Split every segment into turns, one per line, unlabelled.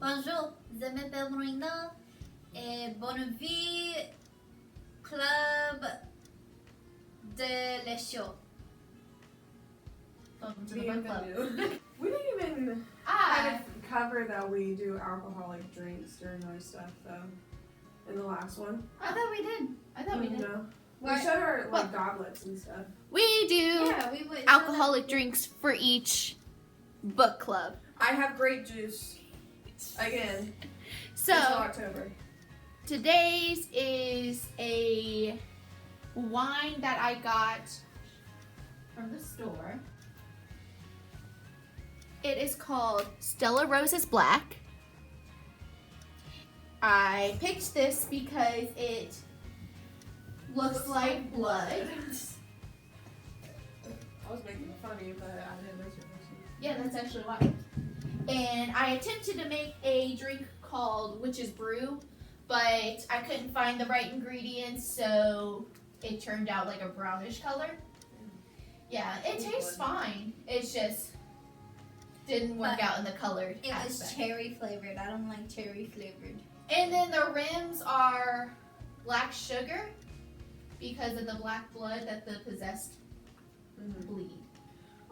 Bonjour, je m'appelle Marina et bonne vie club de l'Echo. Welcome to the book club.
We didn't even kind of cover that we do alcoholic drinks during our stuff though. In the last one.
I thought we did.
No. We showed our goblets and stuff.
We do
we would
alcoholic drinks for each book club.
I have grape juice. Again.
So
until October.
Today's is a wine that I got from the store. It is called Stella Rosa's Black. I picked this because it looks like blood.
I was making it funny, but I didn't know it.
Yeah, that's actually why. And I attempted to make a drink called Witch's Brew, but I couldn't find the right ingredients, so it turned out like a brownish color. Yeah, it tastes fine. It's just didn't work out in the color.
It was cherry flavored. I don't like cherry flavored.
And then the rims are black sugar because of the black blood that the possessed bleed.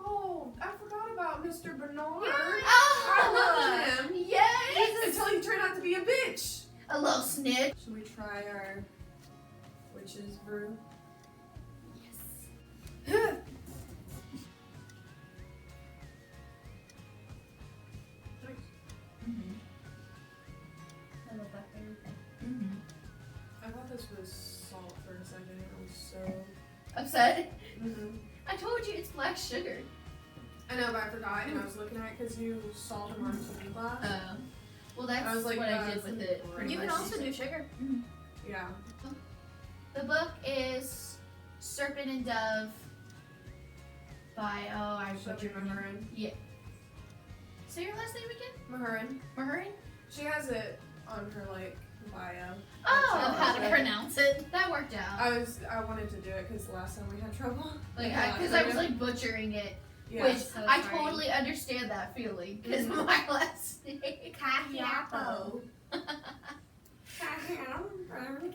Oh, I forgot about Mr. Bernard.
Oh,
I love him.
Yes!
Until he turned out to be a bitch.
A little snitch.
Should we try our witch's brew?
Yes.
I love that everything.
I thought this was salt for a second. I was so
Upset? I told you it's black sugar.
I know, but I forgot, and I was looking at it because you salted them onto the glass.
Well, that's
I was like,
what I did with it.
You can also do sugar.
Yeah.
The book is Serpent and Dove by, I
Shelby Mahurin.
Yeah. Say your last name again?
Mahurin.
Mahurin?
She has it on her bio.
Oh,
How to pronounce it.
that worked out.
I wanted to do it because last time we had trouble.
Because I was like butchering it.
Yeah.
Which
So
I
sorry.
totally understand that feeling because my last name.
Cahiapo.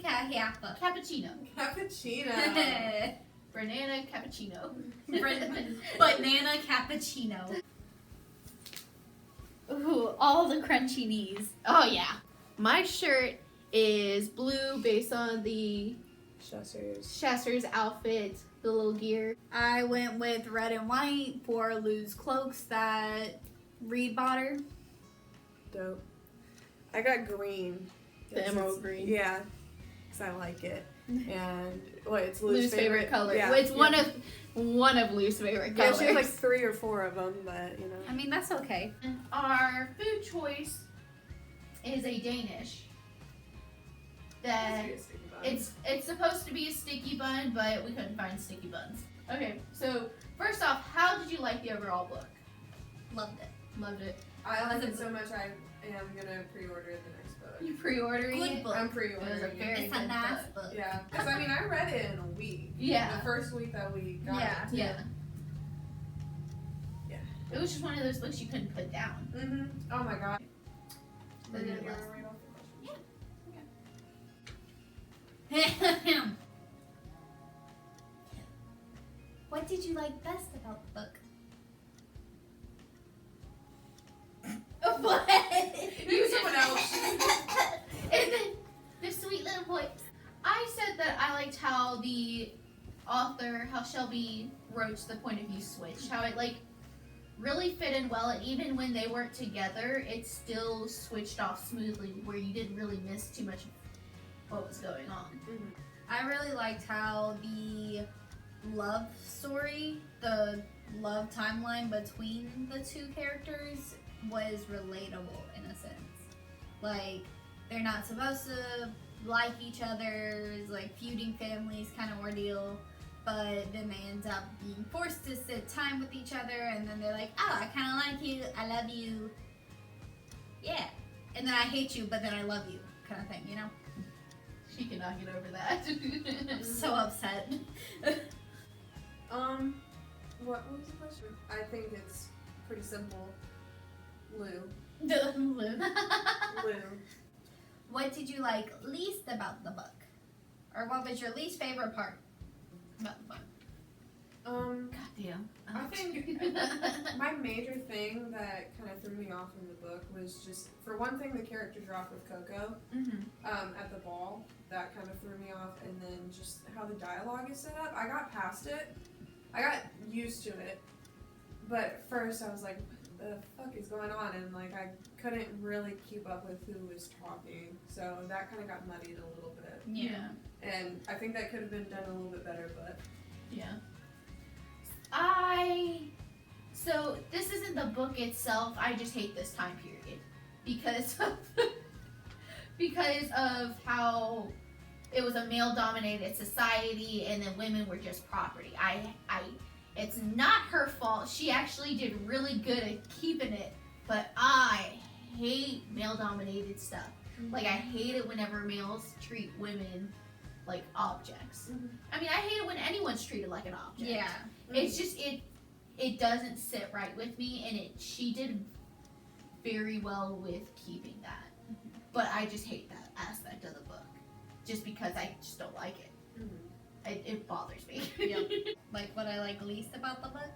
Cahiapo.
Cappuccino.
Cappuccino.
Banana cappuccino.
Banana cappuccino. Ooh, all the crunchy knees.
Oh yeah. My shirt is blue based on the Shasser's outfit, the little gear.
I went with red and white for Lou's cloaks that Reed bought her.
Dope. I got green.
The emerald green.
Yeah. Because I like it. And it's
Lou's favorite color.
Yeah.
Well, it's one of Lou's favorite
Yeah,
colors.
she has like 3 or 4 of them, but you know.
I mean, that's okay.
And our food choice is a Danish. That it's supposed to be a sticky bun, but we couldn't find sticky buns. Okay, so first off, how did you like the overall book?
Loved it.
Loved it.
I like it so much I am gonna pre-order the next book.
You pre-ordering
Good
it?
book.
I'm
It was a
pre-ordering it.
very
It's a
good
nice
book.
book.
Yeah. Because I mean I read it in a week.
Yeah.
The first week that we got
Yeah.
it.
Yeah.
Yeah.
It was just one of those books you couldn't put down.
Oh my god.
But
Did
it
you
was-
ever read off the question?
What did you like best about the book?
What?
You someone else.
And then the sweet little boy. I said that I liked how the author, how Shelby wrote the point of view switch, how it like really fit in well, and even when they weren't together, it still switched off smoothly where you didn't really miss too much of what was going on.
I really liked how the love story, the love timeline between the two characters was relatable in a sense. Like, they're not supposed to like each other, it's like feuding families kind of ordeal, but then they end up being forced to sit time with each other, and then they're like, oh, I kind of like you, I love you, yeah, and then I hate you, but then I love you, kind of thing, you know?
She cannot get over that.
I'm so upset.
What was the question? I think it's pretty simple. Lou.
Lou. What did you like least about the book? Or what was your least favorite part about the book?
Goddamn.
I think my major thing that kind of threw me off in the book was just, for one thing, the character drop with Coco at the ball. That kind of threw me off, and then just how the dialogue is set up. I got past it. I got used to it. But at first I was like, what the fuck is going on? And like I couldn't really keep up with who was talking. So that kind of got muddied a little bit.
Yeah.
And I think that could have been done a little bit better, but
Yeah. So this isn't the book itself. I just hate this time period because of how it was a male-dominated society, and then women were just property. It's not her fault. She actually did really good at keeping it, but I hate male-dominated stuff. Like, I hate it whenever males treat women like objects. I mean, I hate it when anyone's treated like an object.
Yeah.
It's just it doesn't sit right with me, and she did very well with keeping that. But I just hate that aspect of the book, just because I just don't like it. It bothers me.
Yep. Like, what I like least about the book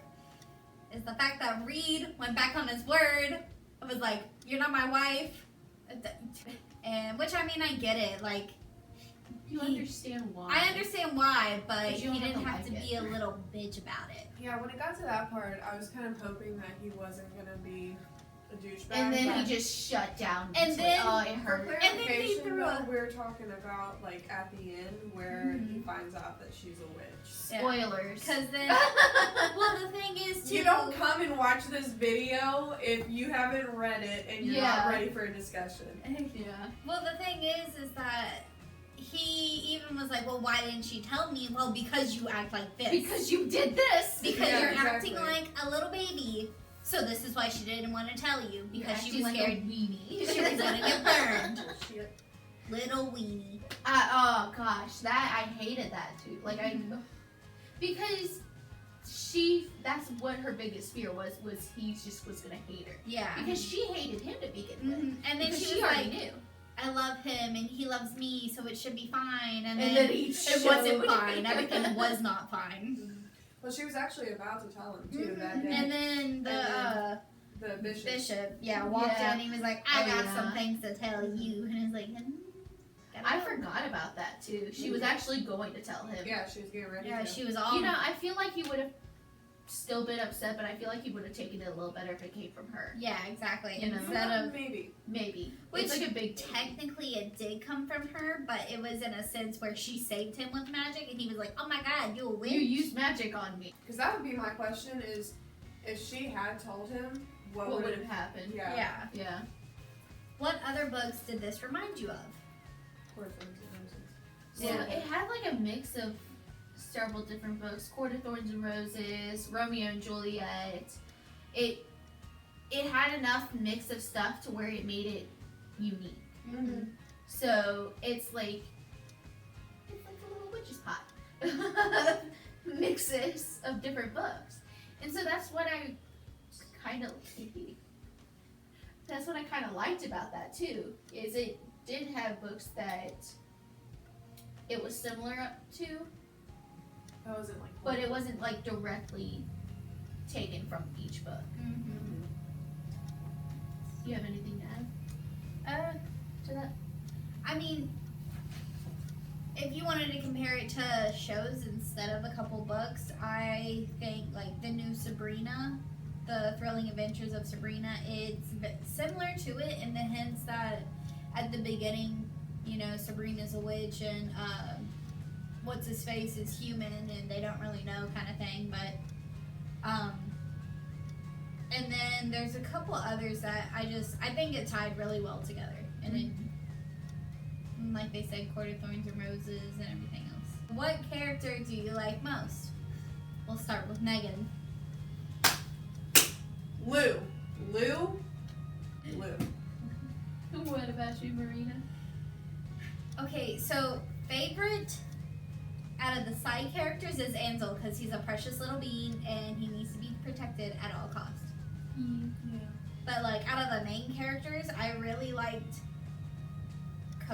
is the fact that Reed went back on his word. It was like, you're not my wife. And, which, I mean, I get it. Like,
You understand why?
I understand why, but
But you
he
don't
didn't
have
have
to
to
like
be
it.
a little bitch about it.
yeah, when it got to that part, I was kind of hoping that he wasn't gonna be a douchebag.
And then
but
he just shut down.
And
It's
then-
like, oh, it
for
hurt.
And then he
clarification,
threw
though,
a-
we're talking about like at the end where he finds out that she's a witch.
Spoilers.
Because then, well, the thing is, too.
You don't come and watch this video if you haven't read it and you're
Yeah.
not ready for a discussion.
Yeah.
Well, the thing is that he even was like, well, why didn't she tell me? Well, because you act like this.
Because you did this.
Because
Yeah,
you're
exactly.
acting like a little baby. So this is why she didn't want to tell you. Because she was
like
scared
a weenie.
she was going to get burned.
Shit.
Little weenie.
Oh gosh, that I hated that too. Like because that's what her biggest fear was he just was gonna hate her.
Yeah.
Because she hated him to begin with.
And then
Because
she
she
was
already
like,
knew.
I love him and he loves me, so it should be fine. And
And
then
then he
it wasn't
showed.
fine. Everything was not fine.
Well, she was actually about to tell him too that day.
And then
The bishop.
Bishop, walked
Yeah.
in. He was like, I
Oh,
got
yeah.
some things to tell you. And I was like,
I forgot about that too. She was actually going to tell him.
Yeah, she was getting ready
Yeah,
to.
she was all.
You know, I feel like he would have still been upset, but I feel like he would have taken it a little better if it came from her.
Yeah, exactly.
You know?
Instead of
Maybe.
Which
it's like a big thing.
technically it did come from her, but it was in a sense where she saved him with magic, and he was like, "Oh my God, you a witch!"
You used magic on me.
Because that would be my question: is if she had told him, what
What
would
would have happened?
Yeah.
Yeah.
Yeah.
What other books did this remind you of?
Poor Thorns and Roses.
So
Yeah.
it had like a mix of several different books: Court of Thorns and Roses, Romeo and Juliet. It had enough mix of stuff to where it made it unique.
Mm-hmm.
So it's like a little witch's pot mixes of different books, and so that's what I kind of liked about that too. Is it did have books that it was similar to,
That wasn't like.
but it wasn't like directly taken from each book. You have anything to add to that?
I mean, if you wanted to compare it to shows instead of a couple books, I think like the new Sabrina, The Thrilling Adventures of Sabrina, it's similar to it in the hints that at the beginning, you know, Sabrina's a witch and what's his face is human and they don't really know kind of thing, but and then there's a couple others that I think it tied really well together, and it, like they said, Court of Thorns and Roses and everything else. What character do you like most? We'll start with Megan.
Lou.
What about you, Marina?
Okay, so favorite out of the side characters is Ansel because he's a precious little being and he needs to be protected at all costs.
Yeah.
But like out of the main characters, I really liked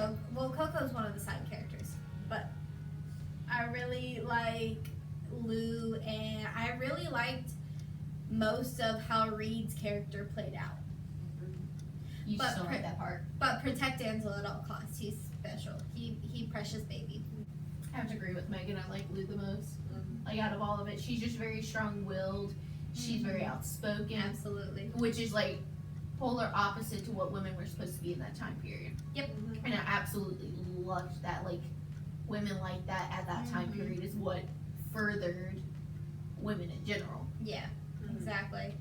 Coco. Well, Coco's one of the side characters, but I really like Lou, and I really liked most of how Reed's character played out.
You
But
just don't like that part.
But protect Ansel at all costs. He's special. He precious baby.
I have to agree with Megan. I like Lou the most. Like out of all of it, she's just very strong-willed. She's very outspoken,
Absolutely.
which is like polar opposite to what women were supposed to be in that time period.
Yep.
And I absolutely loved that. Like women like that at that time period is what furthered women in general.
Yeah. Exactly.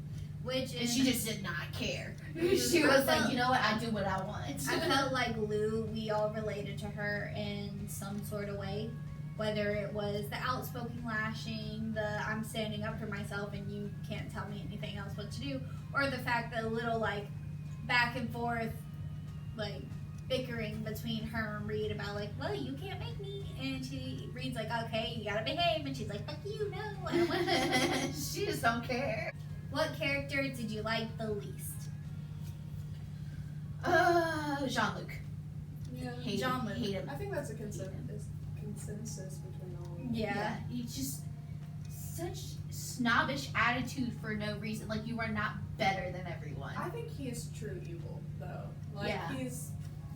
Which
And
is
she just did not care.
Mhm.
She was
I
like,
felt-
you know what, I do what I want.
I felt like Lou, we all related to her in some sort of way. Whether it was the outspoken lashing, the I'm standing up for myself and you can't tell me anything else what to do, or the fact that a little like back and forth like bickering between her and Reed about like, well, you can't make me, and Reed's like, okay, you gotta behave, and she's like, fuck you, no, I don't want to.
She just don't care.
What character did you like the least?
Jean-Luc.
Yeah.
Hate
Jean-Luc.
him. Hate him.
I think that's a consensus between all of them.
Yeah.
He's just such snobbish attitude for no reason. Like you are not better than everyone.
I think he is true evil, though. Like,
Yeah.
he's,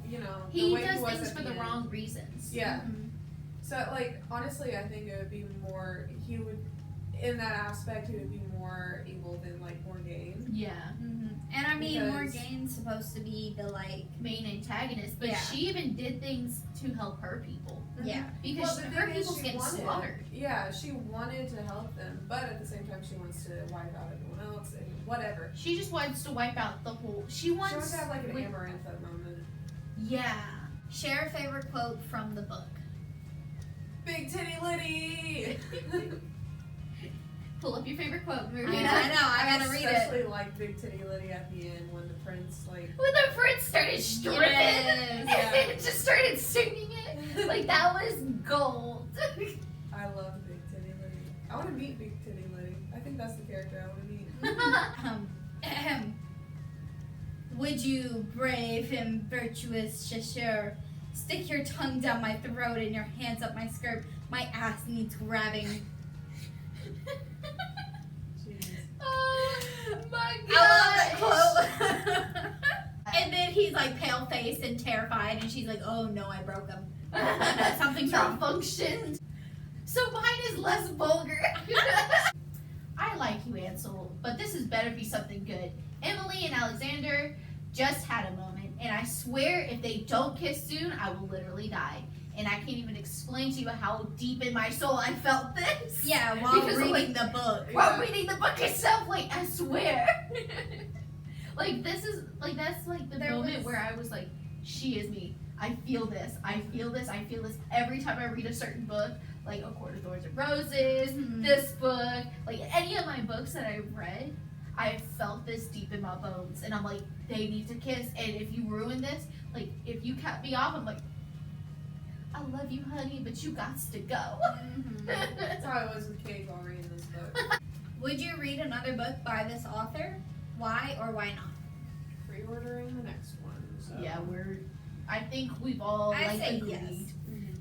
you know, the
He
way
does
was
things
at
for the
end.
wrong reasons.
Yeah.
Mhm.
So, like, honestly, I think it would be more, he would, in that aspect, he would be more evil than, like, Morgaine.
Yeah.
Mhm. And I mean,
Because-
Morgaine's supposed to be the like,
Main antagonist, but
Yeah.
she even did things to help her people
yeah.
because
the
her
thing is,
people's
she
getting
wanted-
slaughtered.
Yeah, she wanted to help them, but at the same time, she wants to wipe out everyone else and whatever.
She just wants to wipe out the whole. She
She
wants.
wants to have, like, an
with-
Amarantha moment.
Yeah.
Share a favorite quote from the book.
Big Titty Liddy!
Pull up your favorite quote.
I know, I gotta read it.
especially like Big Titty Liddy at the end when the prince, like,
When the prince started stripping
Yes.
and just started singing it, like that was gold.
I love Big Titty Liddy. I want to meet Big Titty Liddy. I think that's the character I want to meet.
Would you, brave and virtuous chasseur, stick your tongue down my throat and your hands up my skirt? My ass needs grabbing.
Jeez.
Oh my god!
I love that quote. And then he's like pale faced and terrified, and she's like, "Oh no, I broke him. Something's wrong."
Malfunctioned. So mine is less vulgar. I like you, Ansel, but this is better be something good. Emily and Alexander just had a moment, and I swear if they don't kiss soon, I will literally die. And I can't even explain to you how deep in my soul I felt this.
Yeah, while
Because I'm
reading the book.
While reading the book itself, like, I swear. Like, this is, like, that's, like, the
There
moment
was-
where I was like, she is me. I feel this. I feel this. I feel this every time I read a certain book. Like, A Court of Thorns and Roses,
Mhm.
this book, like, any of my books that I've read, I felt this deep in my bones. And I'm like, they need to kiss. And if you ruin this, like, if you cut me off, I'm like, I love you, honey, but you got to go.
Mhm.
That's how it was with Kate while reading this book.
Would you read another book by this author? Why or why not?
Pre-ordering the next one. So.
Yeah, I think we've all
I
like
say
agreed
yes.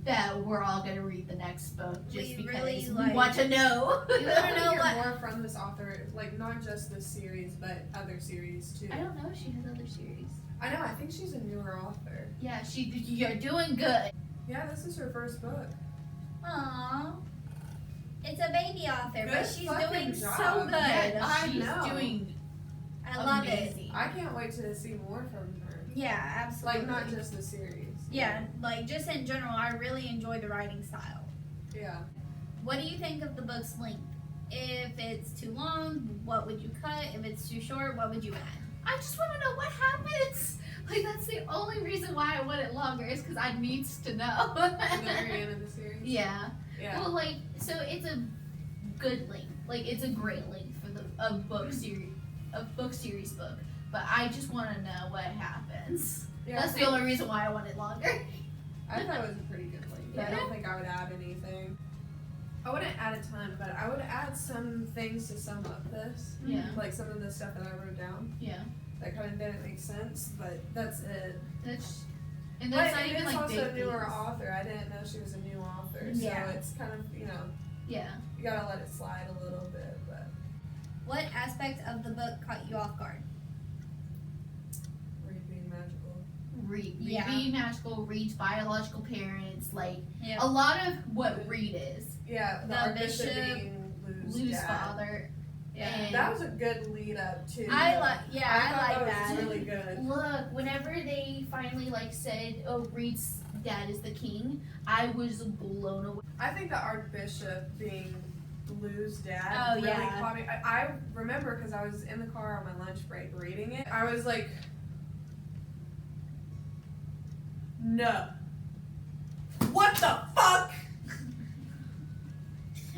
that we're all gonna read the next book just
We
because
really
we
like-
want to know.
We wanna know
hear
what-
more from this author, like not just this series, but other series too.
I don't know if she has other series.
I know. I think she's a newer author.
Yeah, you're doing good.
Yeah, this is her first book.
Aww. It's a baby author, but
Good
she's
fucking
doing so
job.
good.
Yeah,
I
she's
know.
doing
I love it.
amazing.
I can't wait to see more from her.
Yeah, absolutely.
Like not just the series.
Yeah, like just in general, I really enjoy the writing style.
Yeah.
What do you think of the book's length? If it's too long, what would you cut? If it's too short, what would you add?
I just want to know what happens. Like that's the only reason why I want it longer is because I needs to know.
In the very end of the series.
Yeah.
Yeah.
Well, like, so it's a good length. Like, it's a great length for a book series book. But I just want to know what happens.
Yeah,
That's the only reason why I want it longer.
I thought it was a pretty good length. I
Yeah.
don't think I would add anything. I wouldn't add a ton, but I would add some things to sum up this.
Yeah.
Like some of the stuff that I wrote down
Yeah.
that kind of didn't make sense, but that's it.
And
But
there's not
it
even
is
like
also
big
a newer
things.
author. I didn't know she was a new author, so
Yeah.
it's kind of, you know,
Yeah.
you gotta let it slide a little bit. But
What aspect of the book caught you off guard?
Reed being magical.
Reed
Yeah.
being magical, Reed's biological parents, like
Yeah.
a lot of what Reed is.
Yeah, the
The
Archbishop
bishop,
being Lou's
Lou's
dad.
father.
Yeah.
And
That was a good lead up too.
I
though.
like
I thought
that.
was really good.
look, whenever they finally like said, "Oh, Reed's dad is the king," I was blown away.
I think the Archbishop being Lou's dad
Oh,
really
yeah.
caught me. I remember because I was in the car on my lunch break reading it. I was like, no. What the fuck?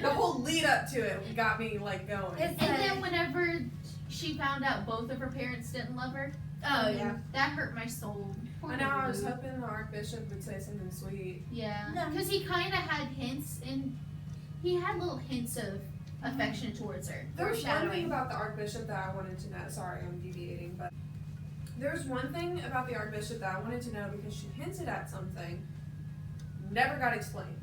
The whole lead up to it got me like going.
It's
And
like-
then whenever she found out both of her parents didn't love her,
Oh yeah.
that hurt my soul.
I know, I was hoping the Archbishop would say something sweet.
Yeah,
No.
because he kind of had hints, and he had little hints of affection towards her.
There was one
Foreshadowing.
thing about the Archbishop that I wanted to know. Sorry, I'm deviating, but there's one thing about the Archbishop that I wanted to know because she hinted at something, never got explained.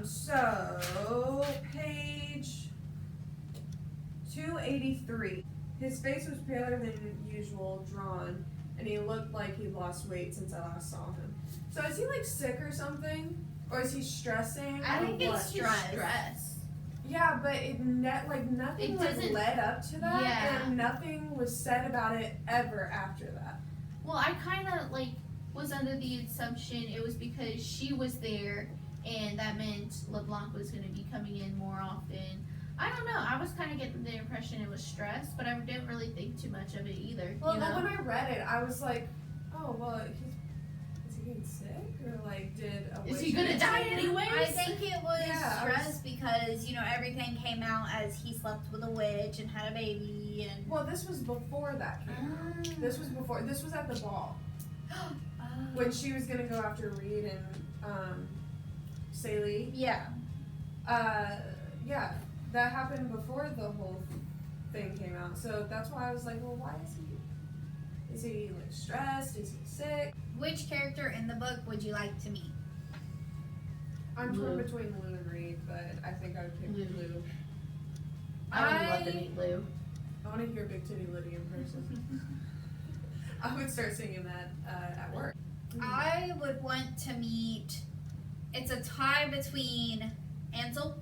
So page 283. His face was paler than usual, drawn, and he looked like he lost weight since I last saw him. So is he like sick or something, or is he stressing?
I
or
think
what?
it's stress.
Yeah, but it nothing
It
like
doesn't-
led up to that,
Yeah.
and nothing was said about it ever after that.
Well, I kind of like was under the assumption it was because she was there, and that meant LeBlanc was going to be coming in more often. I don't know. I was kind of getting the impression it was stress, but I didn't really think too much of it either.
Well,
you
then
know?
when I read it, I was like, oh well, is he getting sick, or like did a
Is
witch
he gonna
hit
die
him?
anyways?
I think it was
Yeah, I
stress because everything came out as he slept with a witch and had a baby and.
Well, this was before that came out. This was before. This was at the ball when she was gonna go after Reed and Saley.
Yeah.
Yeah, that happened before the whole thing came out. So that's why I was like, well, why is he? Is he like stressed? Is he sick?
Which character in the book would you like to meet?
I'm torn
Lou.
between Lou and Reed, but I think I would pick
Lou.
Lou.
I would love to meet Lou.
I want to hear Big Titty Liddy in person. I would start singing that at work.
I would want to meet. It's a tie between Ansel,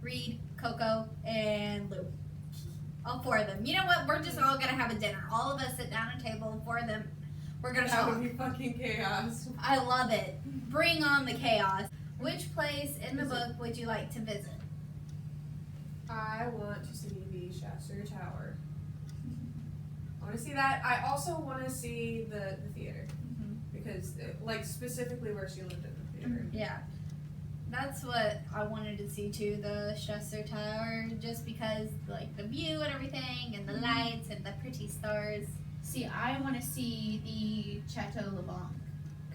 Reed, Coco, and Lou. All four of them. You know what? We're just all gonna have a dinner. All of us sit down at a table, and four of them. We're gonna
That
talk.
would be fucking chaos.
I love it. Bring on the chaos. Which place in the book would you like to visit?
I want to see the Shasta Tower. I want to see that. I also want to see the theater because, like, specifically where she lived in the theater.
Yeah. That's what I wanted to see too, the Chester Tower, just because, like, the view and everything, and the lights and the pretty stars.
See, I want to see the Chateau LeBlanc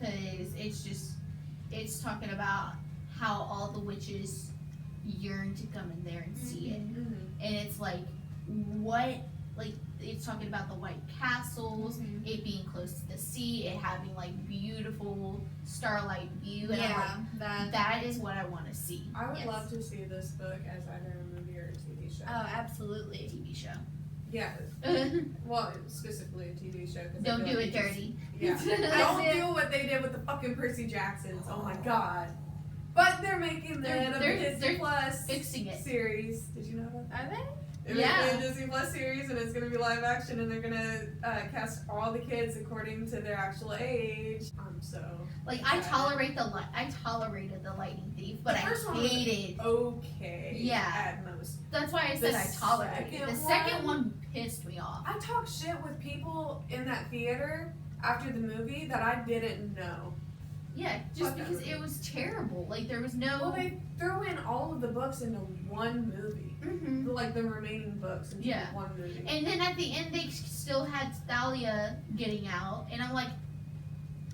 because it's talking about how all the witches yearn to come in there and see it.
Mm-hmm.
And it's like, what? Like, it's talking about the White Castles, it being close to the sea, it having, like, beautiful starlight view. And I'm
that.
like, that is what I want to see.
I would
Yes.
love to see this book as either a movie or a TV show.
Oh, absolutely.
TV show.
Yeah. Well, specifically a TV show. 'cause I
Don't
feel
do
like
it
just-
dirty.
Yeah.
I
Don't
feel-
do what they did with the fucking Percy Jacksons. Oh my god. But they're making
They're-
a
they're-
Disney
they're
Plus
fixing it.
series. Did you know that?
Are they?
They're
Yeah.
making a Disney Plus series, and it's gonna be live action, and they're gonna cast all the kids according to their actual age. I'm so
Like, I
excited.
tolerated the Lightning Thief, but
The first
I
one was
hated.
okay.
Yeah.
At most.
That's why I said
The
I tolerated it. The
second
second one pissed me off.
I talked shit with people in that theater after the movie that I didn't know.
Yeah, just
Fuck that
because
movie.
it was terrible. Like, there was no.
Well, they threw in all of the books into one movie.
Mhm.
Like the remaining books into
Yeah.
one movie.
And then at the end, they still had Thalia getting out, and I'm like,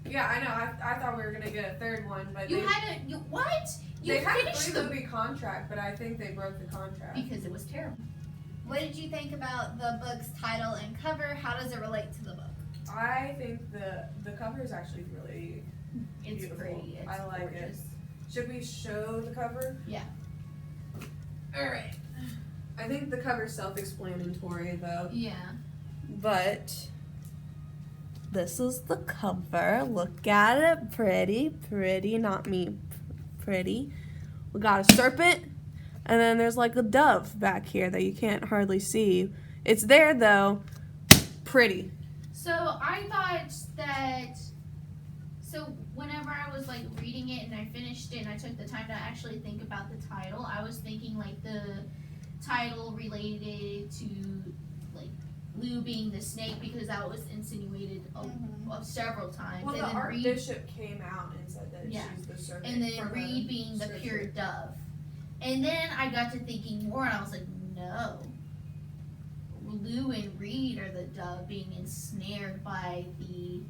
Yeah, I know. I thought we were gonna get a third one, but
you
they,
had a what? You
they had a
finished the
3-movie contract, but I think they broke the contract.
because it was terrible.
What did you think about the book's title and cover? How does it relate to the book?
I think the cover is actually really
It's
beautiful.
pretty. It's
I like
gorgeous.
it. Should we show the cover?
Yeah.
Alright. I think the cover's self-explanatory though.
Yeah.
But this is the cover. Look at it. Pretty, not me. Pretty. We got a serpent, and then there's like a dove back here that you can't hardly see. It's there though. Pretty.
So I thought that. So whenever I was like reading it and I finished it and I took the time to actually think about the title, I was thinking like the title related to like Lou being the snake because that was insinuated several times.
Well,
and
the
then
Archbishop came out and said that
Yeah.
she's the serpent.
and then
from
Reed being the
scripture.
pure dove. And then I got to thinking more and I was like, no. Lou and Reed are the dove being ensnared by the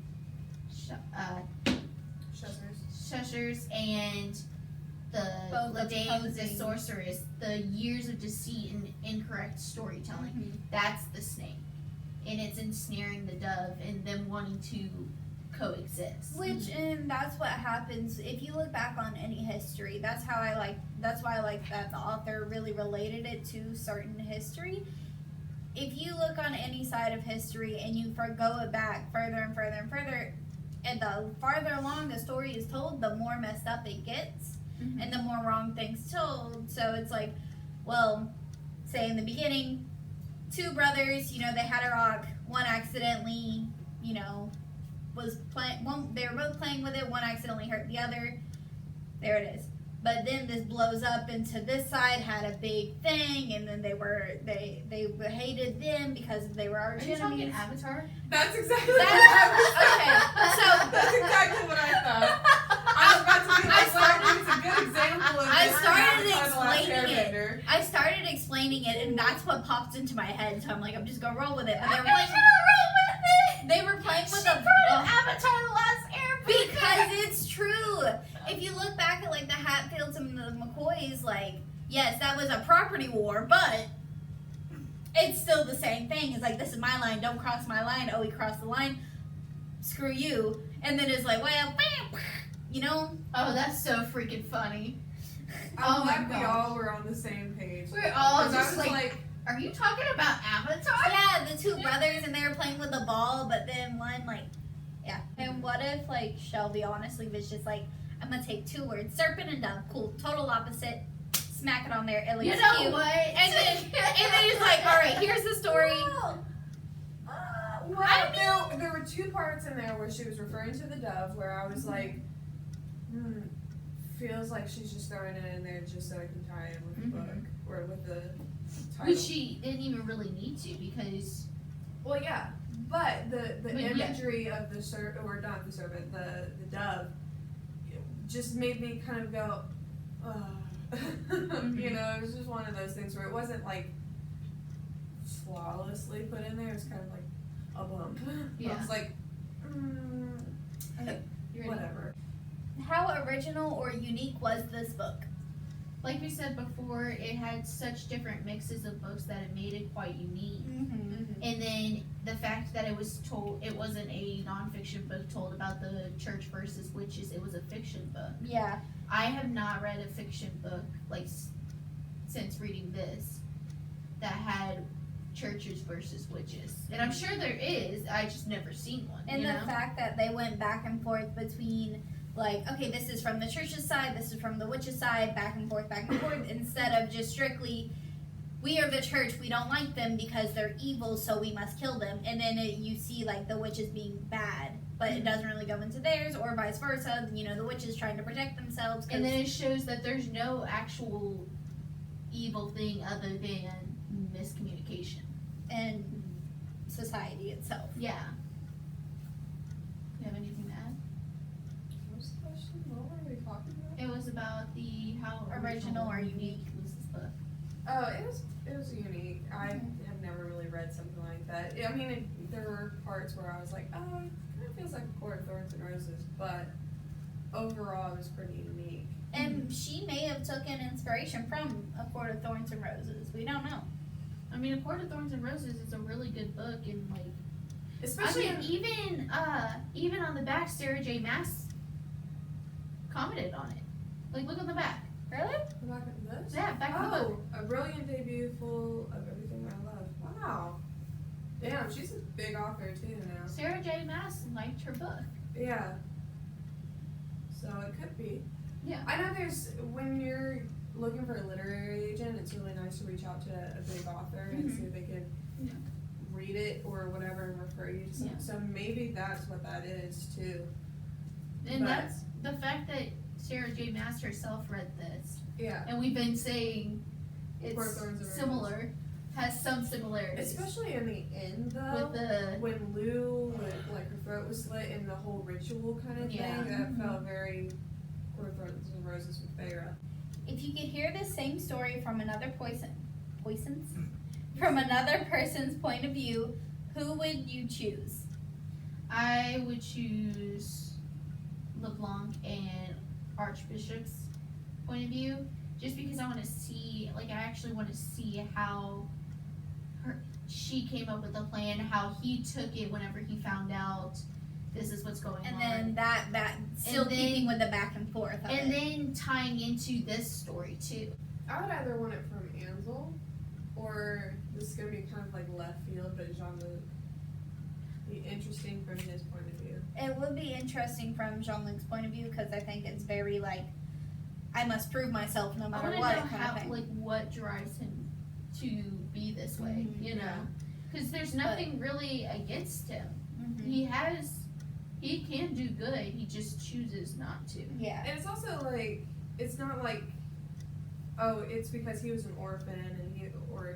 shushers and
Both
the Dame, the
opposing.
sorceress, the years of deceit and incorrect storytelling. That's the snake. And it's ensnaring the dove and them wanting to coexist.
Which, and that's what happens if you look back on any history. That's why I like that the author really related it to certain history. If you look on any side of history and you go it back further and further and further, and the farther along the story is told, the more messed up it gets, and the more wrong things told. So it's like, well, say in the beginning, two brothers, they had a rock. One accidentally, was playing. They were both playing with it. One accidentally hurt the other. There it is. But then this blows up into this side had a big thing, and then they hated them because they were arch
Are you talking
enemies.
Avatar?
That's exactly
That's
exactly what I thought. I was about to be like, well, it's a good example of
I
this
started
Avatar: The Last
explaining it.
Airbender.
I started explaining it, and that's what popped into my head. So I'm like, I'm just gonna roll with it. But
I'm gonna roll with it.
they were playing with
She
a
brought up Avatar: The Last Airbender
because it's true. If you look back at like the Hatfields and the McCoys, like yes, that was a property war, but it's still the same thing. It's like this is my line, don't cross my line. Oh, he crossed the line. Screw you. And then it's like, well,
Oh, that's so freaking funny.
I'm
Oh my
glad we
gosh.
all were on the same page.
We're all
'Cause I
just
was
like, are you talking about Avatar?
Yeah, the two brothers and they were playing with the ball, but then one yeah. And what if like Shelby honestly was just like, I'm gonna take two words, serpent and dove, cool, total opposite, smack it on there, it looks
You know
cute.
what?
And then he's like, all right, here's the story.
There were two parts in there where she was referring to the dove, where I was like, feels like she's just throwing it in there just so I can tie it with the book or with the title.
Which she didn't even really need to because
Well, yeah, but the
But yeah.
imagery of the serpent, or not the serpent, the dove, just made me kind of go, it was just one of those things where it wasn't like flawlessly put in there. It was kind of like a bump.
Yeah.
I was like,
you're ready.
whatever.
How original or unique was this book?
Like we said before, it had such different mixes of books that it made it quite unique. And then the fact that it wasn't a nonfiction book told about the church versus witches, it was a fiction book.
Yeah.
I have not read a fiction book since reading this that had churches versus witches. And I'm sure there is, I just never seen one.
And the fact that they went back and forth between like, okay, this is from the church's side, this is from the witch's side, back and forth, instead of just strictly, we are the church, we don't like them because they're evil, so we must kill them. And then you see like the witches being bad, but it doesn't really go into theirs, or vice versa. The witches trying to protect themselves.
And then it shows that there's no actual evil thing other than miscommunication.
And society itself.
Yeah. You have anything to add?
What was the question? What were we talking about?
It was about how
Original or unique
was this book.
Oh, it was unique. I have never really read something like that. I mean, there were parts where I was like, oh, it kind of feels like A Court of Thorns and Roses, but overall, it was pretty unique.
And she may have taken inspiration from A Court of Thorns and Roses. We don't know.
I mean, A Court of Thorns and Roses is a really good book, and
Especially
I mean, even on the back, Sarah J. Maas commented on it. Like, look on the back.
Really?
the back of this.
Yeah, back of the book.
A brilliant debut full of everything I love. Wow. Damn, she's a big author too now.
Sarah J. Maas liked her book.
Yeah. So it could be.
Yeah.
I know when you're looking for a literary agent, it's really nice to reach out to a big author and see if they could read it or whatever and refer you to something.
Yeah.
So maybe that's what that is too.
And
But-
that's the fact that Sarah J. Maas herself read this.
Yeah.
And we've been saying
Four
it's
Thorns and Roses.
similar, has some similarities.
Especially in the end though.
With the,
When Lou, like her throat was slit and the whole ritual kind of
Yeah.
thing, that felt very Four Thorns and Roses with Feyre.
If you could hear the same story from another from another person's point of view, who would you choose?
I would choose LeBlanc and Archbishop's point of view, just because I want to see, I actually want to see how she came up with the plan, how he took it whenever he found out this is what's going
And
on.
then that still
then-
keeping with the back and forth of
And
it.
then tying into this story too.
I would either want it from Ansel, or this is gonna be kind of like left field, but Jean-Luc. Be interesting from his point of view.
It would be interesting from Jean-Luc's point of view because I think it's very I must prove myself no
I
matter
want to
what
know
kind
how,
of thing.
what drives him to be this way, you know?
Yeah.
Because there's nothing really against him.
Mhm.
He can do good, he just chooses not to.
Yeah.
And it's also it's not like, oh, it's because he was an orphan and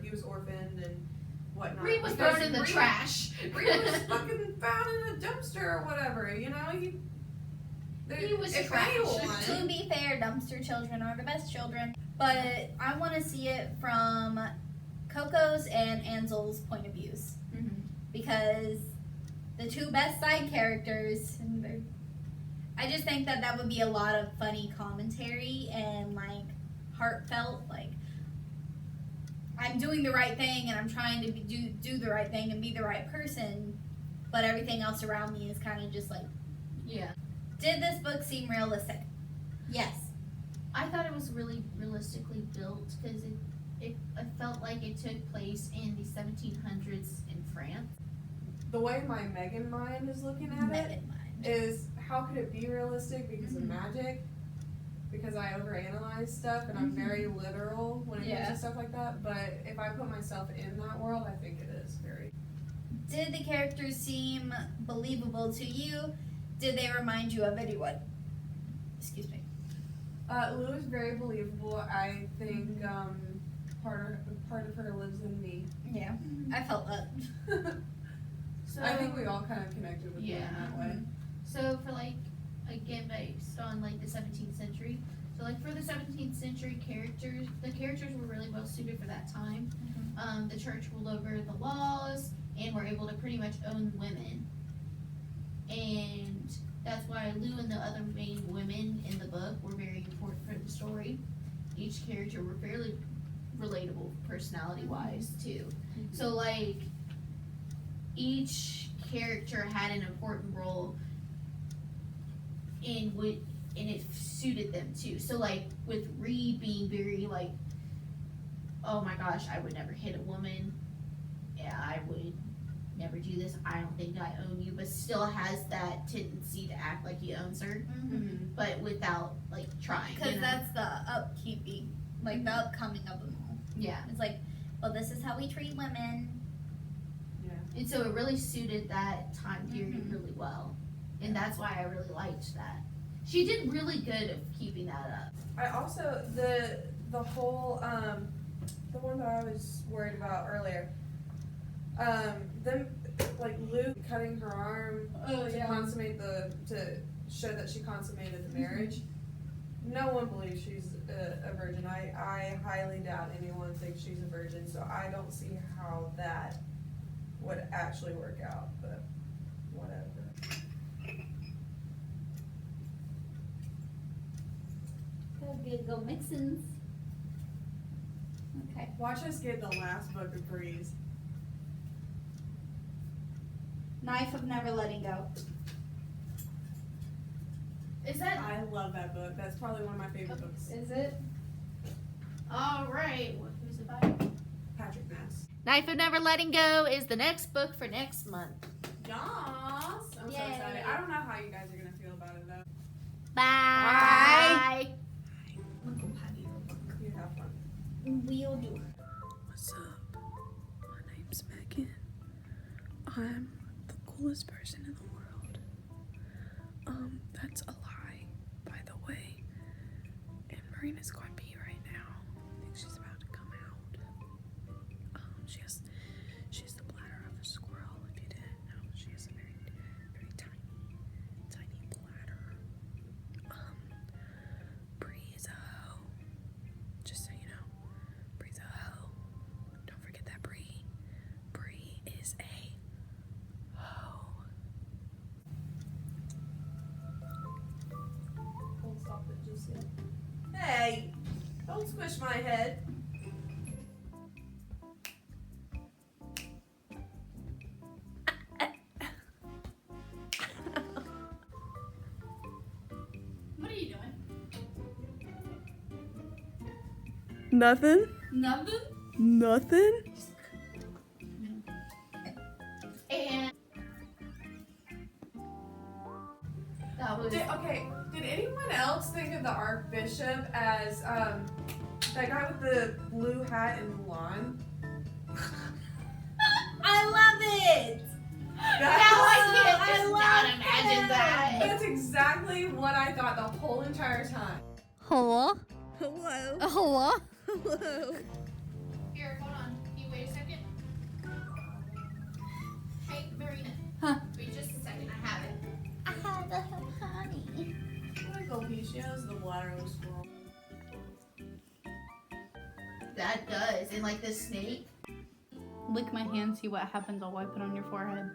he was orphaned and whatnot.
Reed was
Because
thrown in the
Reed-
trash.
Reed was fucking found in a dumpster or whatever, you know?
He was
if
trash.
To
anyone,
be fair, dumpster children are the best children, but I want to see it from Coco's and Ansel's point of views because the two best side characters. I just think that would be a lot of funny commentary and heartfelt. I'm doing the right thing and I'm trying to do the right thing and be the right person, but everything else around me is kind of just
Yeah.
Did this book seem realistic? Yes.
I thought it was really realistically built because it felt like it took place in the 1700s in France.
the way my Megan mind is looking at it
Megan mind.
is how could it be realistic because of magic? Because I overanalyze stuff and I'm very literal when it comes to stuff like that. But if I put myself in that world, I think it is very.
Did the characters seem believable to you? Did they remind you of anyone? Excuse me.
Lou is very believable. I think part of her lives in me.
Yeah, I felt that.
So
I think we all kind of connected with Lou in that way.
So for again based on the 17th century. So for the 17th century characters, the characters were really well suited for that time. The church ruled over the laws and were able to pretty much own women. And that's why Lou and the other main women in the book were very important for the story. Each character were fairly relatable personality wise too. So each character had an important role and it suited them too. So with Reed being very oh my gosh, I would never hit a woman. Yeah, I would never do this. I don't think I own you, but still has that tendency to act like he owns her, but without trying.
Because that's the upkeeping, the upcoming of them all.
Yeah.
It's well, this is how we treat women.
And so it really suited that time period really well. And that's why I really liked that. She did really good at keeping that up.
I also the whole the one that I was worried about earlier. Them Lou cutting her arm to consummate to show that she consummated the marriage. No one believes she's a virgin. I highly doubt anyone thinks she's a virgin, so I don't see how that would actually work out, but whatever.
Good go mixins. Okay.
Watch us get the last book of Breeze.
Knife of Never Letting Go.
Is that
I love that book. That's probably one of my favorite books.
Is it?
all right? Who's it by?
Patrick Ness.
Knife of Never Letting Go is the next book for next month.
Yas! I'm so
Yay.
excited. I don't know how you guys are gonna feel about it though.
Bye.
You have fun.
We'll do.
What's up? My name's Megan. I'm the coolest person in the world. That's a lie, by the way. And Marina's going to be right now. I think she's about to come out. She's the bladder of a squirrel, if you didn't know. She has a very, very tiny bladder. Bree's a hoe. Just so you know. Bree's a hoe. Don't forget that Bree. Bree is a hoe.
Don't stop it just yet. Hey! Don't squish my head.
What are you doing?
Nothing?
Nothing?
Nothing?
And that was
Did anyone else think of the Archbishop as that guy with the blue hat and Mulan?
I love it!
now I can't
I
just
love
not imagine
him.
that.
That's exactly what I thought the whole entire time.
Hello?
Hello?
Hello?
Hello?
Here, hold on. Can you wait a second? Hey, Marina.
Huh?
Wait just a second. I have it.
I have a honey.
Michael P. She has the bladder of a squirrel.
That does. And like the snake.
Lick my hand, see what happens. I'll wipe it on your forehead.